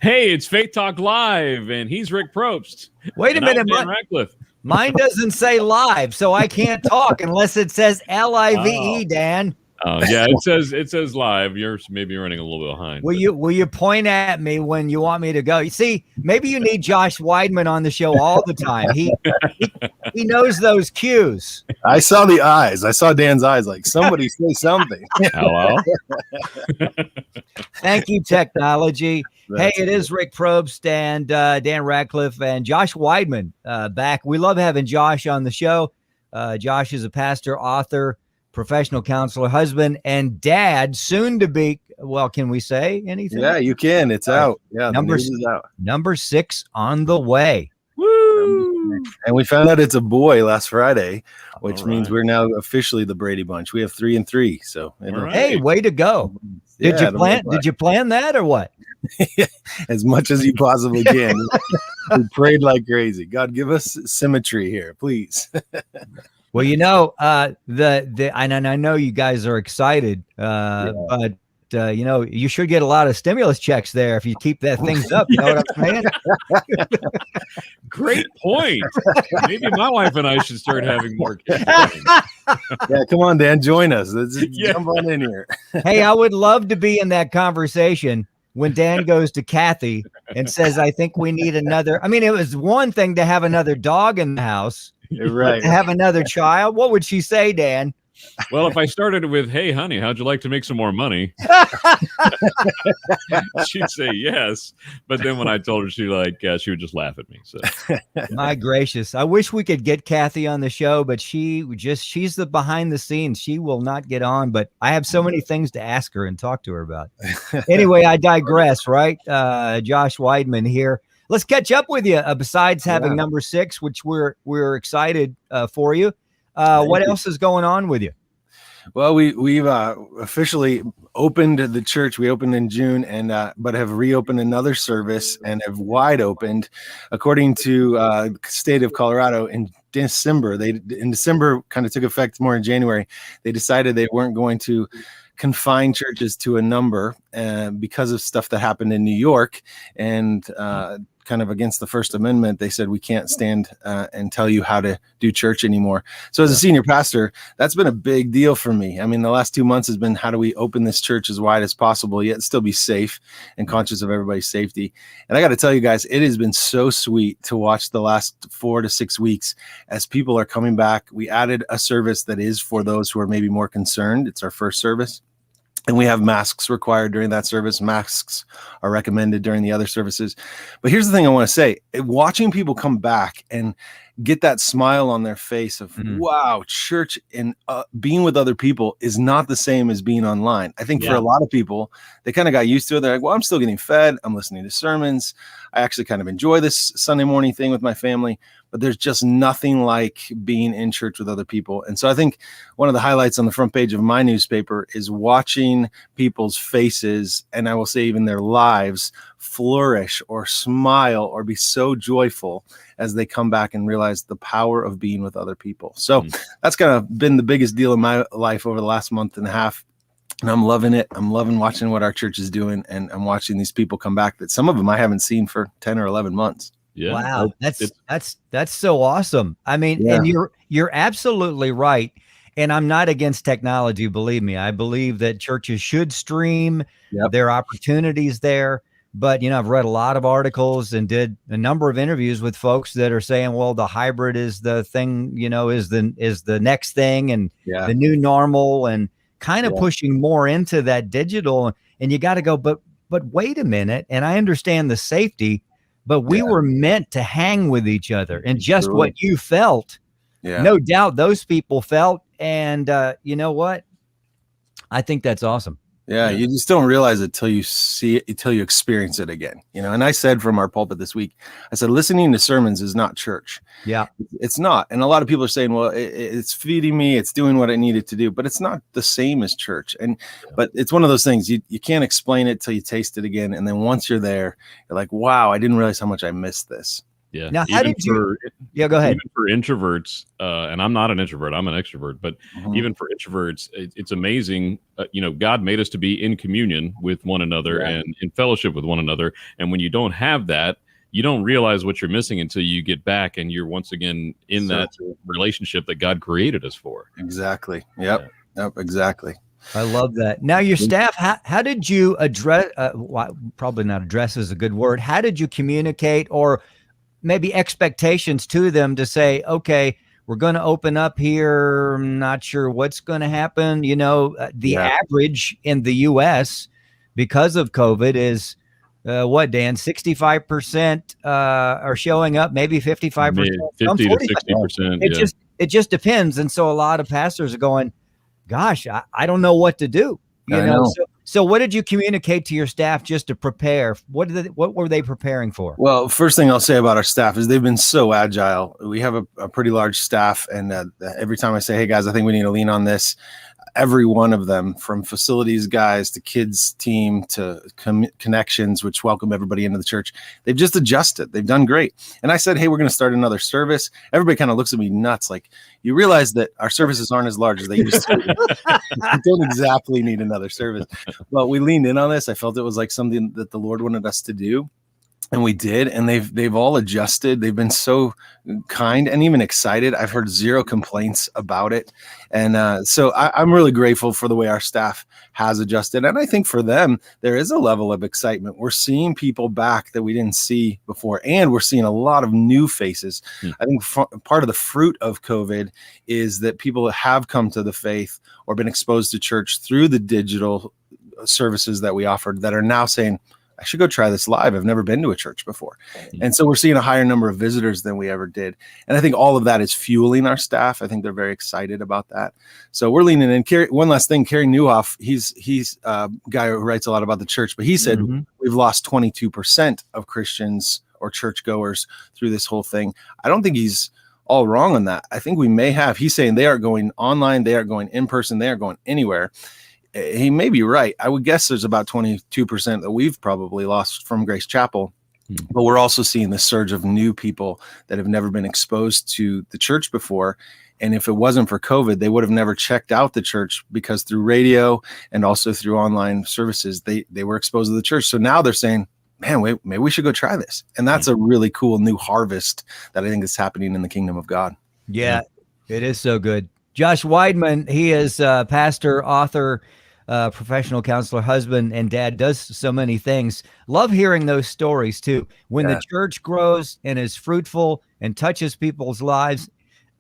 Hey, it's Faith Talk Live, and he's Rick Probst. Wait a minute, Dan Ratcliffe. Mine doesn't say live, so I can't talk unless it says LIVE, Dan. Oh yeah, it says live. You're maybe running a little bit behind. Will you point at me when you want me to go? You see, maybe you need Josh Weidmann on the show all the time. He knows those cues. I saw the eyes. I saw Dan's eyes. Like somebody say something. Hello. Thank you, technology. Hey, it is Rick Probst and Dan Ratcliffe and Josh Weidmann back. We love having Josh on the show. Josh is a pastor, author, professional counselor, husband, and dad, soon to be. Well, can we say anything? Yeah, you can. It's out. Yeah, number the news is out. Number 6 on the way. Woo! And we found out it's a boy last Friday, which means we're now officially the Brady Bunch. We have 3 and 3. So hey, way to go! Did you plan that or what? As much as you possibly can. We prayed like crazy. God, give us symmetry here, please. Well, you know, and I know you guys are excited, but you know, you should get a lot of stimulus checks there if you keep that things up. You know what I'm saying? Great point. Maybe my wife and I should start having more kids. Yeah, come on, Dan, join us. Let's jump on in here. Hey, I would love to be in that conversation when Dan goes to Kathy and says, I think we need another. I mean, it was one thing to have another dog in the house. You're right. To have another child. What would she say, Dan? Well, if I started with, hey, honey, how'd you like to make some more money? She'd say yes. But then when I told her, she would just laugh at me. So, my gracious. I wish we could get Kathy on the show, but she's the behind the scenes. She will not get on, but I have so many things to ask her and talk to her about. Anyway, I digress, right? Josh Weidmann here. Let's catch up with you. Besides having number 6, which we're excited for you. What else is going on with you? Well, we've officially opened the church. We opened in June, and but have reopened another service and have wide opened, according to the state of Colorado in December. In December kind of took effect more in January. They decided they weren't going to confine churches to a number because of stuff that happened in New York and kind of against the First Amendment. They said, we can't stand and tell you how to do church anymore. So as a senior pastor, that's been a big deal for me. I mean, the last 2 months has been, how do we open this church as wide as possible, yet still be safe and conscious of everybody's safety? And I got to tell you guys, it has been so sweet to watch the last 4 to 6 weeks as people are coming back. We added a service that is for those who are maybe more concerned. It's our first service. And we have masks required during that service. Masks are recommended during the other services. But here's the thing I want to say. Watching people come back and get that smile on their face of, wow, church and being with other people is not the same as being online. I think for a lot of people, they kind of got used to it. They're like, well, I'm still getting fed. I'm listening to sermons. I actually kind of enjoy this Sunday morning thing with my family. But there's just nothing like being in church with other people. And so I think one of the highlights on the front page of my newspaper is watching people's faces, and I will say even their lives, flourish or smile or be so joyful as they come back and realize the power of being with other people. So that's kind of been the biggest deal in my life over the last month and a half. And I'm loving it. I'm loving watching what our church is doing. And I'm watching these people come back that some of them I haven't seen for 10 or 11 months. Yeah. Wow, that's so awesome. I mean, and you're absolutely right. And I'm not against technology, believe me. I believe that churches should stream. There are opportunities there. But, you know, I've read a lot of articles and did a number of interviews with folks that are saying, well, the hybrid is the thing, you know, is the next thing and the new normal, and kind of pushing more into that digital. And you got to go, but wait a minute. And I understand the safety, but we were meant to hang with each other, and just what you felt, no doubt those people felt. And you know what? I think that's awesome. Yeah, you just don't realize it till you see it, till you experience it again. You know, and I said from our pulpit this week, I said, listening to sermons is not church. Yeah, it's not. And a lot of people are saying, well, it's feeding me, it's doing what I needed to do, but it's not the same as church. And but it's one of those things you can't explain it till you taste it again. And then once you're there, you're like, wow, I didn't realize how much I missed this. Yeah. Now, how Even did you? Yeah, go ahead. Even for introverts, and I'm not an introvert, I'm an extrovert, but even for introverts, it's amazing. God made us to be in communion with one another and in fellowship with one another. And when you don't have that, you don't realize what you're missing until you get back and you're once again in that relationship that God created us for. Exactly. Yep. Exactly. I love that. Now, your staff, how did you address, probably not address is a good word. How did you communicate or maybe expectations to them to say, okay, we're going to open up here. I'm not sure what's going to happen. The average in the U.S. because of COVID is what, Dan? 65% are showing up, maybe 55%, 50 to 60%. It just depends. And so a lot of pastors are going, gosh, I don't know what to do. So what did you communicate to your staff just to prepare? What were they preparing for? Well, first thing I'll say about our staff is they've been so agile. We have a pretty large staff, and every time I say, hey guys, I think we need to lean on this, every one of them, from facilities guys to kids team to connections, which welcome everybody into the church, they've just adjusted. They've done great. And I said, hey, we're going to start another service. Everybody kind of looks at me nuts, like, you realize that our services aren't as large as they used to be. We don't exactly need another service. But we leaned in on this. I felt it was like something that the Lord wanted us to do. And we did, and they've all adjusted. They've been so kind and even excited. I've heard zero complaints about it. And so I'm really grateful for the way our staff has adjusted. And I think for them, there is a level of excitement. We're seeing people back that we didn't see before, and we're seeing a lot of new faces. I think part of the fruit of COVID is that people have come to the faith or been exposed to church through the digital services that we offered that are now saying, I should go try this live. I've never been to a church before. And so we're seeing a higher number of visitors than we ever did. And I think all of that is fueling our staff. I think they're very excited about that. So we're leaning in. One last thing, Kerry Newhoff, he's a guy who writes a lot about the church, but he said we've lost 22% of Christians or churchgoers through this whole thing. I don't think he's all wrong on that. I think we may have. He's saying they aren't going online, they aren't going in person, they aren't going anywhere. He may be right. I would guess there's about 22% that we've probably lost from Grace Chapel, but we're also seeing the surge of new people that have never been exposed to the church before. And if it wasn't for COVID, they would have never checked out the church, because through radio and also through online services, they were exposed to the church. So now they're saying, man, wait, maybe we should go try this. And that's a really cool new harvest that I think is happening in the kingdom of God. Yeah, it is so good. Josh Weidmann, he is pastor, author, professional counselor, husband, and dad, does so many things. Love hearing those stories too. When the church grows and is fruitful and touches people's lives,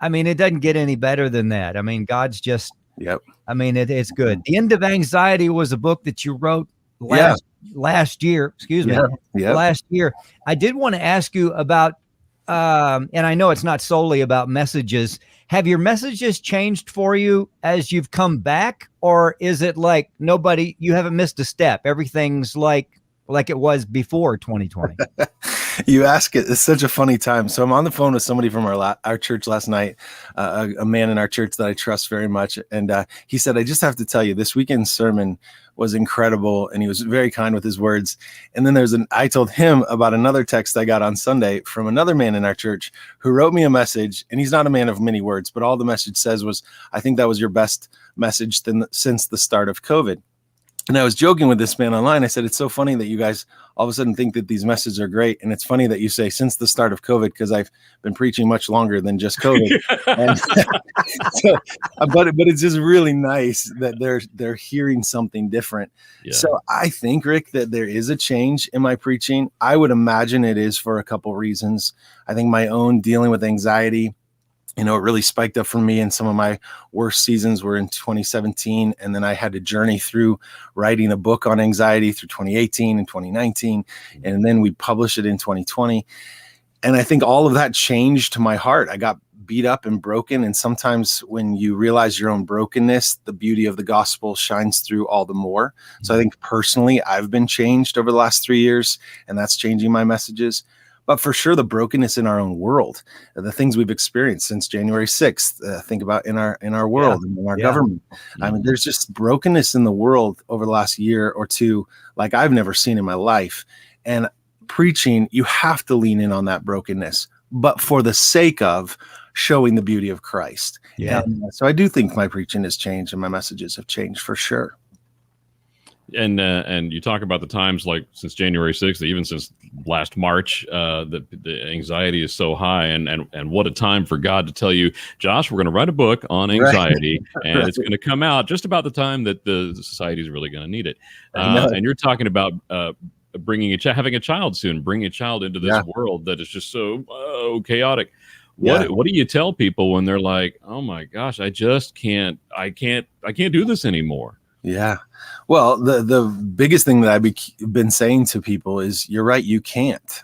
I mean, it doesn't get any better than that. I mean, God's just, I mean, it's good. The End of Anxiety was a book that you wrote last year, last year. I did want to ask you about, and I know it's not solely about messages. Have your messages changed for you as you've come back, or is it like you haven't missed a step? Everything's like it was before 2020. You ask it. It's such a funny time. So I'm on the phone with somebody from our church last night, a man in our church that I trust very much. And he said, I just have to tell you, this weekend's sermon was incredible. And he was very kind with his words. And then I told him about another text I got on Sunday from another man in our church who wrote me a message. And he's not a man of many words, but all the message says was, I think that was your best message since the start of COVID. And I was joking with this man online. I said, it's so funny that you guys all of a sudden think that these messages are great. And it's funny that you say since the start of COVID, because I've been preaching much longer than just COVID. But it's just really nice that they're hearing something different. Yeah. So I think, Rick, that there is a change in my preaching. I would imagine it is for a couple reasons. I think my own dealing with anxiety, it really spiked up for me, and some of my worst seasons were in 2017. And then I had to journey through writing a book on anxiety through 2018 and 2019. And then we published it in 2020. And I think all of that changed my heart. I got beat up and broken. And sometimes when you realize your own brokenness, the beauty of the gospel shines through all the more. So I think personally, I've been changed over the last 3 years, and that's changing my messages. But for sure, the brokenness in our own world, the things we've experienced since January 6th, think about in our world, and in our government. I mean, there's just brokenness in the world over the last year or two, like I've never seen in my life. And preaching, you have to lean in on that brokenness, but for the sake of showing the beauty of Christ. Yeah. And so I do think my preaching has changed and my messages have changed for sure. And you talk about the times like since January 6th, even since last March, the anxiety is so high, and what a time for God to tell you, Josh, we're going to write a book on anxiety, and it's going to come out just about the time that the society is really going to need it. And you're talking about having a child soon, bringing a child into this world that is just so chaotic. What do you tell people when they're like, oh my gosh, I can't do this anymore? Yeah. Well, the biggest thing that I've been saying to people is, you're right, you can't.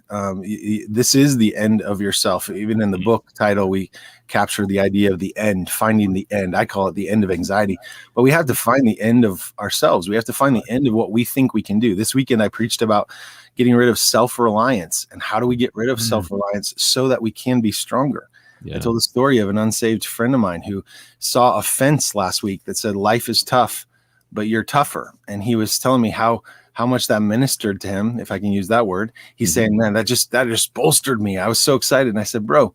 This is the end of yourself. Even in the book title, we capture the idea of the end, finding the end. I call it the end of anxiety. But we have to find the end of ourselves. We have to find the end of what we think we can do. This weekend, I preached about getting rid of self-reliance. And how do we get rid of self-reliance so that we can be stronger? Yeah. I told the story of an unsaved friend of mine who saw a fence last week that said, life is tough, but you're tougher. And he was telling me how much that ministered to him, if I can use that word. He's saying, man, that just bolstered me. I was so excited. And I said, bro,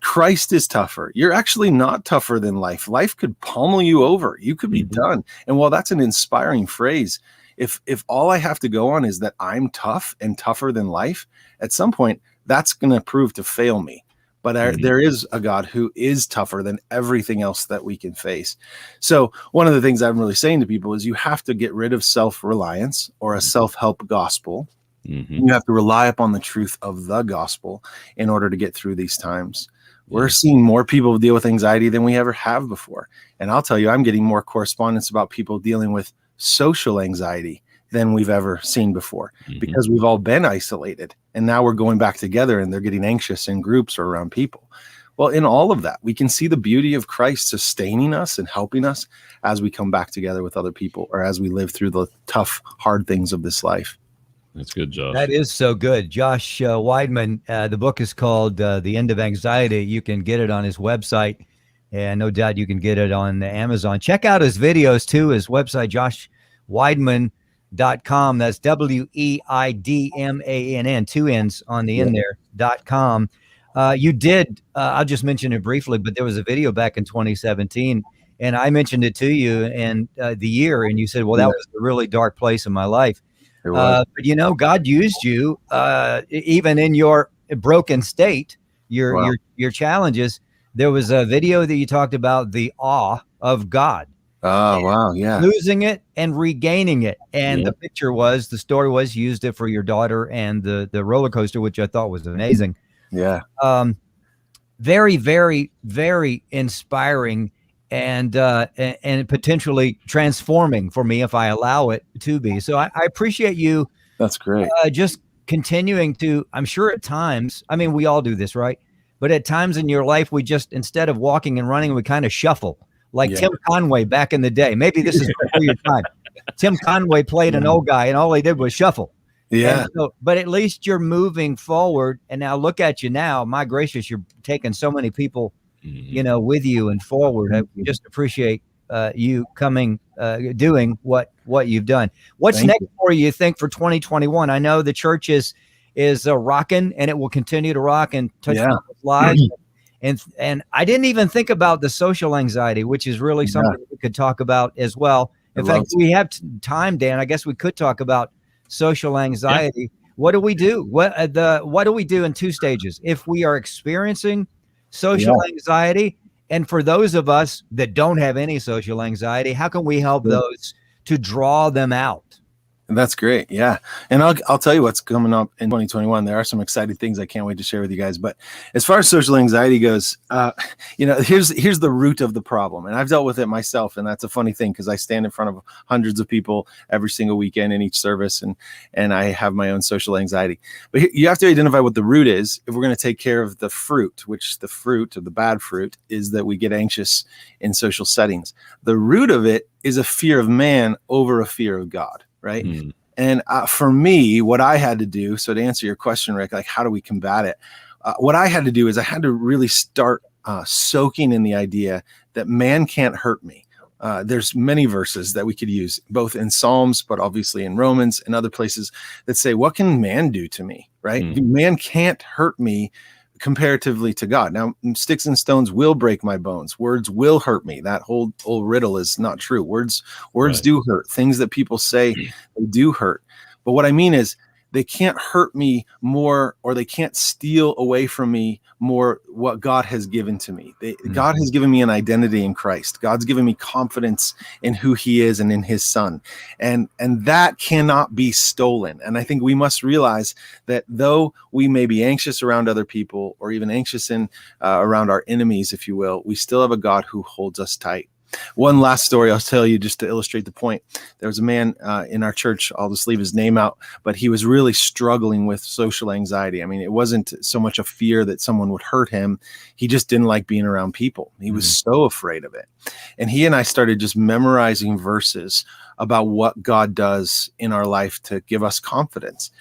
Christ is tougher. You're actually not tougher than life. Life could pummel you over. You could be done. And while that's an inspiring phrase, if all I have to go on is that I'm tough and tougher than life, at some point, that's going to prove to fail me. But there is a God who is tougher than everything else that we can face. So one of the things I'm really saying to people is you have to get rid of self-reliance or a self-help gospel. You have to rely upon the truth of the gospel in order to get through these times. We're seeing more people deal with anxiety than we ever have before. And I'll tell you, I'm getting more correspondence about people dealing with social anxiety than we've ever seen before, because we've all been isolated, and now we're going back together and they're getting anxious in groups or around people. Well, in all of that, we can see the beauty of Christ sustaining us and helping us as we come back together with other people, or as we live through the tough, hard things of this life. That's good, Josh. That is so good. Josh Weidmann, the book is called The End of Anxiety. You can get it on his website, and no doubt you can get it on Amazon. Check out his videos too, his website, joshweidmann.com. That's WEIDMANN, 2 N's on the end there.com. You did, I'll just mention it briefly, but there was a video back in 2017, and I mentioned it to you and the year, and you said, well, that was a really dark place in my life. But you know, God used you even in your broken state, your challenges. There was a video that you talked about the awe of God. Oh, wow. Yeah. Losing it and regaining it. And the story was, you used it for your daughter and the roller coaster, which I thought was amazing. Yeah. Very, very, very inspiring and potentially transforming for me if I allow it to be. So I appreciate you. That's great. Just continuing to, I'm sure at times, I mean, we all do this, right? But at times in your life, we just, instead of walking and running, we kind of shuffle. Like Tim Conway back in the day. Maybe this is before your time. Tim Conway played an old guy, and all he did was shuffle. Yeah. So, but at least you're moving forward. And now look at you now. My gracious, you're taking so many people, you know, with you and forward. I just appreciate you coming, doing what you've done. What's next for you think for 2021? I know the church is rocking, and it will continue to rock and touch people's lives. And I didn't even think about the social anxiety, which is really something we could talk about as well. In fact, we have time, Dan. I guess we could talk about social anxiety. What do we do? What do we do in 2 stages? If we are experiencing social anxiety, and for those of us that don't have any social anxiety, how can we help those to draw them out? That's great. Yeah. And I'll tell you what's coming up in 2021. There are some exciting things I can't wait to share with you guys. But as far as social anxiety goes, you know, here's the root of the problem. And I've dealt with it myself. And that's a funny thing, because I stand in front of hundreds of people every single weekend in each service. And I have my own social anxiety. But you have to identify what the root is if we're going to take care of the fruit, which the fruit, or the bad fruit, is that we get anxious in social settings. The root of it is a fear of man over a fear of God. Right. And for me, what I had to do, so to answer your question, Rick, like, how do we combat it? What I had to do is I had to really start soaking in the idea that man can't hurt me. There's many verses that we could use, both in Psalms, but obviously in Romans and other places that say, what can man do to me, right? Man can't hurt me comparatively to God. Now, sticks and stones will break my bones. Words will hurt me. That whole riddle is not true. Words do hurt. Things that people say, they do hurt. But what I mean is, they can't hurt me more, or they can't steal away from me more what God has given to me. God has given me an identity in Christ. God's given me confidence in who he is and in his son. And that cannot be stolen. And I think we must realize that though we may be anxious around other people, or even anxious around our enemies, if you will, we still have a God who holds us tight. One last story I'll tell you just to illustrate the point. There was a man in our church, I'll just leave his name out, but he was really struggling with social anxiety. I mean, it wasn't so much a fear that someone would hurt him. He just didn't like being around people. He was so afraid of it. And he and I started just memorizing verses about what God does in our life to give us confidence.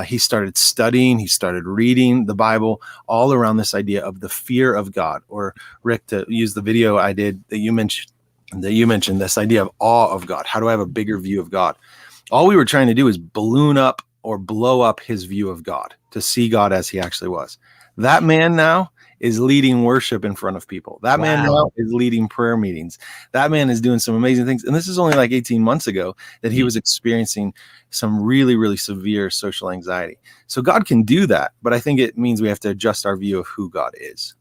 He started studying, he started reading the Bible, all around this idea of the fear of God. Or Rick, to use the video I did that you mentioned this idea of awe of God. How do I have a bigger view of God? All we were trying to do is balloon up or blow up his view of God, to see God as he actually was. That man now is leading worship in front of people. That man now is leading prayer meetings. That man is doing some amazing things. And this is only like 18 months ago that he was experiencing some really, really severe social anxiety. So God can do that, but I think it means we have to adjust our view of who God is.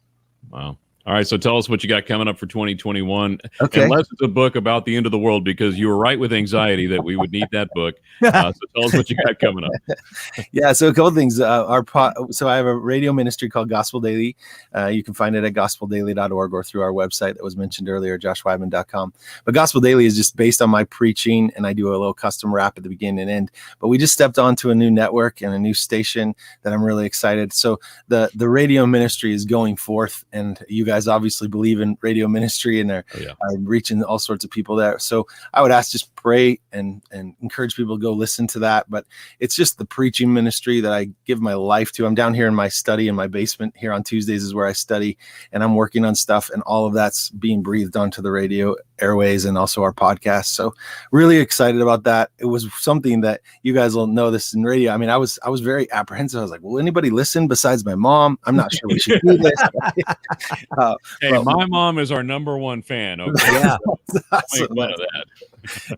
Wow. All right, so tell us what you got coming up for 2021. Okay. Unless it's a book about the end of the world, because you were right with anxiety that we would need that book. So tell us what you got coming up. Yeah, so a couple of things. So I have a radio ministry called Gospel Daily. You can find it at gospeldaily.org or through our website that was mentioned earlier, joshweidmann.com. But Gospel Daily is just based on my preaching, and I do a little custom rap at the beginning and end. But we just stepped onto a new network and a new station that I'm really excited. So the radio ministry is going forth, and you guys obviously believe in radio ministry and are reaching all sorts of people there. So I would ask, just pray and encourage people to go listen to that. But it's just the preaching ministry that I give my life to. I'm down here in my study in my basement here on Tuesdays is where I study, and I'm working on stuff, and all of that's being breathed onto the radio airways and also our podcast. So really excited about that. It was something that you guys will know this in radio. I mean, I was very apprehensive. I was like, will anybody listen besides my mom? I'm not sure we should do this. Hey, my mom is our number one fan. Okay, yeah, awesome. Of that.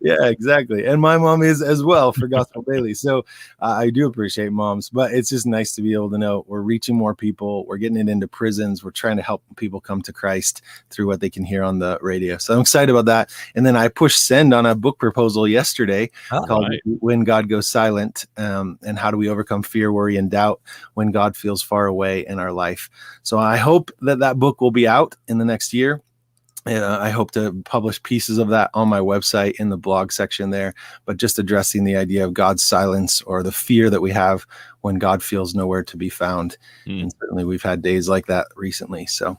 Yeah, exactly. And my mom is as well for Gospel Daily. So I do appreciate moms, but it's just nice to be able to know we're reaching more people. We're getting it into prisons. We're trying to help people come to Christ through what they can hear on the radio. So I'm excited about that. And then I pushed send on a book proposal yesterday called When God Goes Silent, and how do we overcome fear, worry, and doubt when God feels far away in our life. So I hope that book will be out in the next year. I hope to publish pieces of that on my website in the blog section there, but just addressing the idea of God's silence, or the fear that we have when God feels nowhere to be found. And certainly we've had days like that recently. So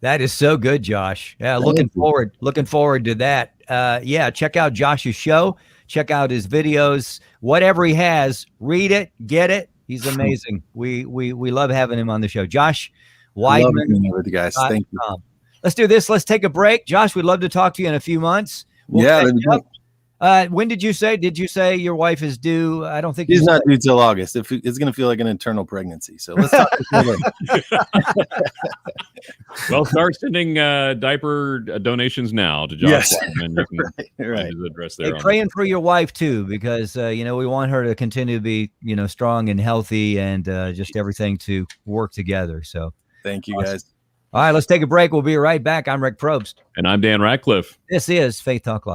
that is so good, Josh. Yeah, looking forward to that. Check out Josh's show. Check out his videos. Whatever he has, read it, get it. He's amazing. We love having him on the show. Josh Weidmann. Love being with you guys. Thank you. Let's do this. Let's take a break. Josh, we'd love to talk to you in a few months. When did you say? Did you say your wife is due? I don't think she's not due till August. It's going to feel like an internal pregnancy. So let's talk. Well, start sending diaper donations now to Josh Weidmann. Right. His address there. Hey, praying for your wife too, because we want her to continue to be strong and healthy, and just everything to work together. So thank you, guys. All right, let's take a break. We'll be right back. I'm Rick Probst. And I'm Dan Ratcliffe. This is Faith Talk Live.